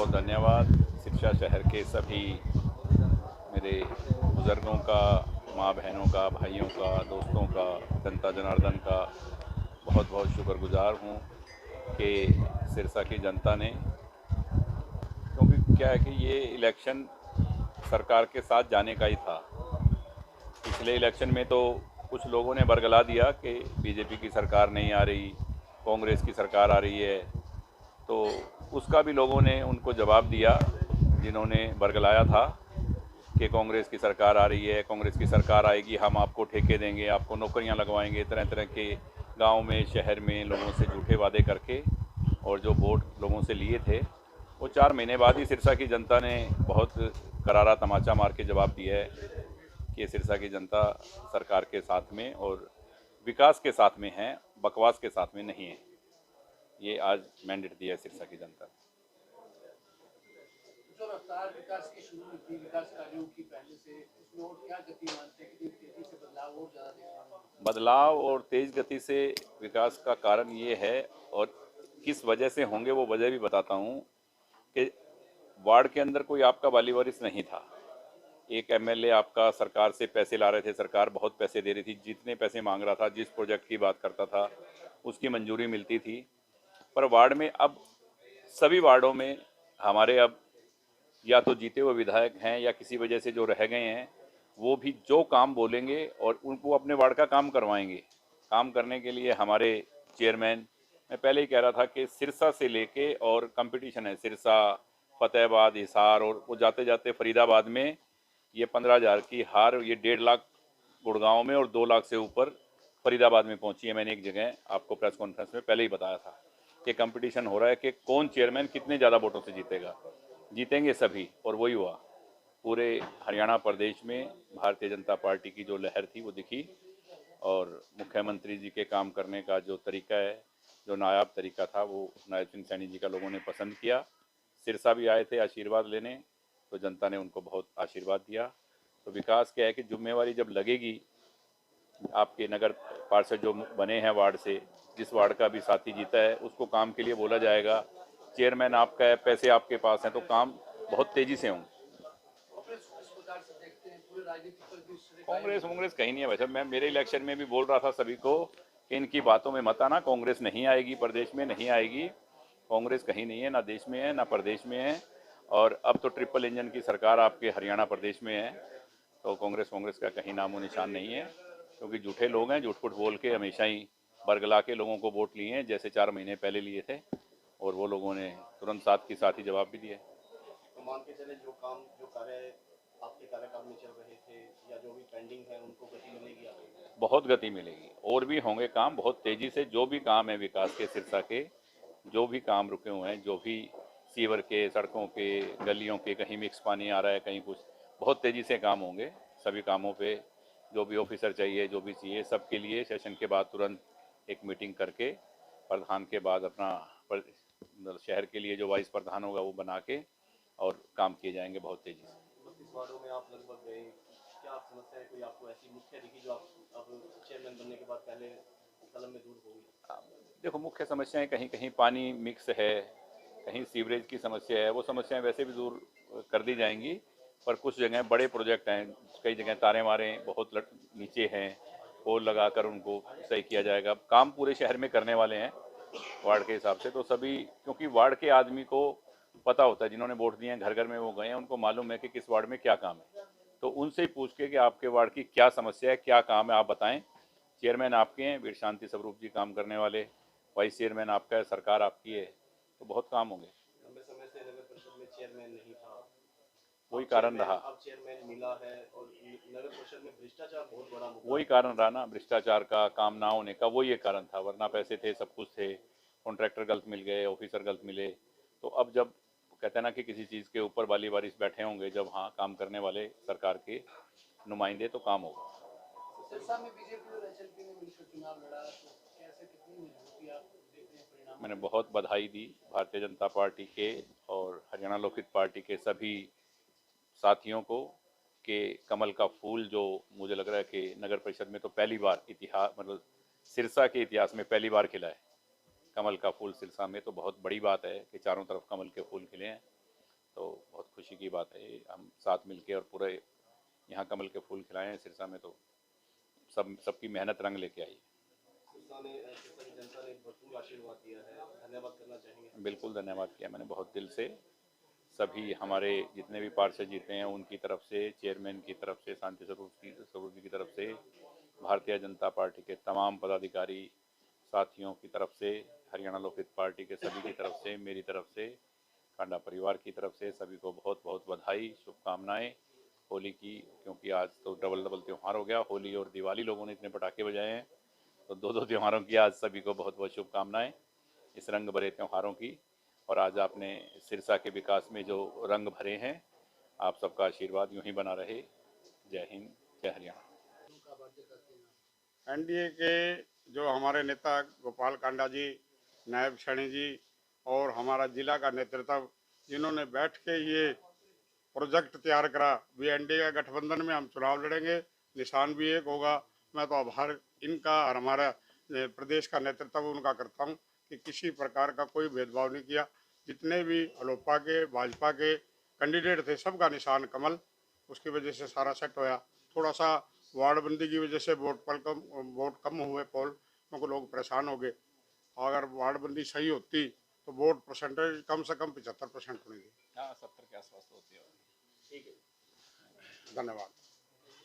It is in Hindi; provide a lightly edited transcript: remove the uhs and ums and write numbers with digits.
धन्यवाद सिरसा शहर के सभी मेरे बुज़ुर्गों का, माँ बहनों का, भाइयों का, दोस्तों का, जनता जनार्दन का बहुत बहुत शुक्रगुजार हूँ कि सिरसा की जनता ने, क्योंकि क्या है कि ये इलेक्शन सरकार के साथ जाने का ही था। पिछले इलेक्शन में तो कुछ लोगों ने बरगला दिया कि बीजेपी की सरकार नहीं आ रही, कांग्रेस की सरकार आ रही है, तो उसका भी लोगों ने उनको जवाब दिया जिन्होंने बरगलाया था कि कांग्रेस की सरकार आ रही है, कांग्रेस की सरकार आएगी, हम आपको ठेके देंगे, आपको नौकरियां लगवाएंगे, तरह तरह के गांव में शहर में लोगों से झूठे वादे करके और जो वोट लोगों से लिए थे वो 4 महीने बाद ही सिरसा की जनता ने बहुत करारा तमाचा मार के जवाब दिया है कि सिरसा की जनता सरकार के साथ में और विकास के साथ में है, बकवास के साथ में नहीं है। ये आज मैंडेट दिया है सिरसा की जनता। जो रफ्तार विकास की शुरू हुई थी, विकास कार्यों की पहले से, उसमें और क्या गति मानते हैं कि तेजी से बदलाव और ज़्यादा देखने को? बदलाव और तेज गति से विकास का कारण ये है, और किस वजह से होंगे वो वजह भी बताता हूँ कि वार्ड के अंदर कोई आपका वाली वारिस नहीं था। एक एमएलए आपका सरकार से पैसे ला रहे थे, सरकार बहुत पैसे दे रही थी, जितने पैसे मांग रहा था, जिस प्रोजेक्ट की बात करता था उसकी मंजूरी मिलती थी। पर वार्ड में अब सभी वार्डों में हमारे अब या तो जीते हुए विधायक हैं या किसी वजह से जो रह गए हैं, वो भी जो काम बोलेंगे और उनको अपने वार्ड का काम करवाएंगे। काम करने के लिए हमारे चेयरमैन, मैं पहले ही कह रहा था कि सिरसा से लेके और कंपटीशन है, सिरसा, फतेहाबाद, हिसार और वो जाते जाते फरीदाबाद में ये 15,000 की हार, ये 1.5 लाख गुड़गांव में और 2 लाख से ऊपर फरीदाबाद में पहुंची है। मैंने एक जगह आपको प्रेस कॉन्फ्रेंस में पहले ही बताया था कि कंपटीशन हो रहा है कि कौन चेयरमैन कितने ज़्यादा वोटों से जीतेगा। जीतेंगे सभी, और वही हुआ। पूरे हरियाणा प्रदेश में भारतीय जनता पार्टी की जो लहर थी वो दिखी, और मुख्यमंत्री जी के काम करने का जो तरीका है, जो नायाब तरीका था, वो नायब सिंह सैनी जी का लोगों ने पसंद किया। सिरसा भी आए थे आशीर्वाद लेने, तो जनता ने उनको बहुत आशीर्वाद दिया। तो विकास क्या है कि जिम्मेवारी जब लगेगी, आपके नगर पार्षद जो बने हैं वार्ड से, जिस वार्ड का भी साथी जीता है उसको काम के लिए बोला जाएगा, चेयरमैन आपका है, पैसे आपके पास हैं, तो काम बहुत तेजी से होंगे। कांग्रेस कांग्रेस कहीं नहीं है वैसे। मैं मेरे इलेक्शन में भी बोल रहा था सभी को कि इनकी बातों में मत आना, कांग्रेस नहीं आएगी, प्रदेश में नहीं आएगी। कांग्रेस कहीं नहीं है, ना देश में है ना प्रदेश में है। और अब तो ट्रिपल इंजन की सरकार आपके हरियाणा प्रदेश में है, तो कांग्रेस कांग्रेस का कहीं नामो निशान नहीं है, क्योंकि झूठे लोग हैं, झूठ फूट बोल के हमेशा ही बरगला के लोगों को वोट लिए हैं, जैसे 4 महीने पहले लिए थे, और वो लोगों ने तुरंत साथ की साथ ही जवाब भी दिए। तो मान के चले जो काम, जो कार्य आपके कार्यकाल में चल रहे थे या जो भी पेंडिंग है, उनको गति मिलेगी आपको? बहुत गति मिलेगी, और भी होंगे काम बहुत तेजी से। जो भी काम है विकास के, सिरसा के जो भी काम रुके हुए हैं, जो भी सीवर के, सड़कों के, गलियों के, कहीं मिक्स पानी आ रहा है, कहीं कुछ, बहुत तेजी से काम होंगे। सभी कामों पे जो भी ऑफिसर चाहिए, जो भी चाहिए, सबके लिए सेशन के बाद तुरंत एक मीटिंग करके प्रधान के बाद अपना शहर के लिए जो वाइस प्रधान होगा वो बना के और काम किए जाएंगे बहुत तेजी से। 32 वार्डों में आप लगभग गए, क्या आप समस्या है कोई आपको ऐसी मुख्य दिखी जो आप अब चेयरमैन बनने के बाद पहले कलम में दूर होगी? देखो, मुख्य समस्याएं कहीं कहीं पानी मिक्स है, कहीं सीवरेज की समस्या है, वो समस्याएं वैसे भी दूर कर दी जाएंगी। पर कुछ जगह बड़े प्रोजेक्ट हैं, कई जगह तारे मारे बहुत नीचे हैं, पोल लगाकर उनको सही किया जाएगा। काम पूरे शहर में करने वाले हैं वार्ड के हिसाब से, तो सभी, क्योंकि वार्ड के आदमी को पता होता है, जिन्होंने वोट दिए हैं, घर घर में वो गए हैं, उनको मालूम है कि किस वार्ड में क्या काम है। तो उनसे ही पूछ के कि आपके वार्ड की क्या समस्या है, क्या काम है, आप बताएं। चेयरमैन आपके हैं, वीर शांति स्वरूप जी काम करने वाले, वाइस चेयरमैन आपका है, सरकार आपकी है, तो बहुत काम होंगे। लंबे समय से नगर परिषद में चेयरमैन नहीं था, वही कारण रहा। अब चेयरमैन मिला है और नगर परिषद में भ्रष्टाचार बहुत बड़ा मुद्दा वही कारण रहा ना, भ्रष्टाचार का, काम ना होने का, वही एक कारण था। वरना पैसे थे, सब कुछ थे, कॉन्ट्रैक्टर गलत मिल गए, ऑफिसर गलत मिले। तो अब जब कहते हैं ना कि किसी चीज़ के ऊपर वाली वारिस बैठे होंगे, जब हाँ काम करने वाले सरकार के नुमाइंदे, तो काम होगा। सिरसा में बीजेपी और एचएलपी ने मिलकर चुनाव लड़ा, तो कैसे, कितनी मजबूती आप देखते हैं परिणाम? मैंने बहुत बधाई दी भारतीय जनता पार्टी के और हरियाणा लोकहित पार्टी के सभी साथियों को कि कमल का फूल जो मुझे लग रहा है कि नगर परिषद में तो पहली बार इतिहास, मतलब सिरसा के इतिहास में पहली बार खिला है कमल का फूल सिरसा में। तो बहुत बड़ी बात है कि चारों तरफ कमल के फूल खिले हैं, तो बहुत खुशी की बात है। हम साथ मिलके और पूरे यहाँ कमल के फूल खिलाए हैं सिरसा में, तो सबकी मेहनत रंग लेके आई। सिरसा की जनता ने भरपूर आशीर्वाद दिया है, धन्यवाद करना चाहेंगे? बिल्कुल धन्यवाद किया मैंने बहुत दिल से। सभी हमारे जितने भी पार्षद जीते हैं उनकी तरफ से, चेयरमैन की तरफ से, शांति स्वरूप जी की तरफ से, भारतीय जनता पार्टी के तमाम पदाधिकारी साथियों की तरफ से, हरियाणा लोकहित पार्टी के सभी की तरफ से, मेरी तरफ से, कांडा परिवार की तरफ से सभी को बहुत बहुत बधाई, शुभकामनाएं होली की। क्योंकि आज तो डबल डबल त्यौहार हो गया, होली और दिवाली, लोगों ने इतने पटाखे बजाए हैं, तो दो दो त्योहारों की आज सभी को बहुत बहुत शुभकामनाएं इस रंग भरे त्योहारों की। और आज आपने सिरसा के विकास में जो रंग भरे हैं, आप सबका आशीर्वाद यूं ही बना रहे। जय हिंद, जय हरियाणा। एनडीए के जो हमारे नेता गोपाल कांडा जी, नायब सैनी जी और हमारा जिला का नेतृत्व, जिन्होंने बैठ के ये प्रोजेक्ट तैयार करा, भी एनडीए का गठबंधन में हम चुनाव लड़ेंगे, निशान भी एक होगा। मैं तो आभार इनका और हमारा प्रदेश का नेतृत्व उनका करता हूँ कि किसी प्रकार का कोई भेदभाव नहीं किया। जितने भी अलोपा के, भाजपा के कैंडिडेट थे, सबका निशान कमल, उसकी वजह से सारा सेट होया। थोड़ा सा वार्ड बंदी की वजह से वोट कम हुए पोल, क्योंकि लोग परेशान हो गए। अगर वार्ड बंदी सही होती तो वोट परसेंटेज कम से कम 75% होनी थी। हाँ, 70 के आसपास तो होती है। ठीक है। धन्यवाद।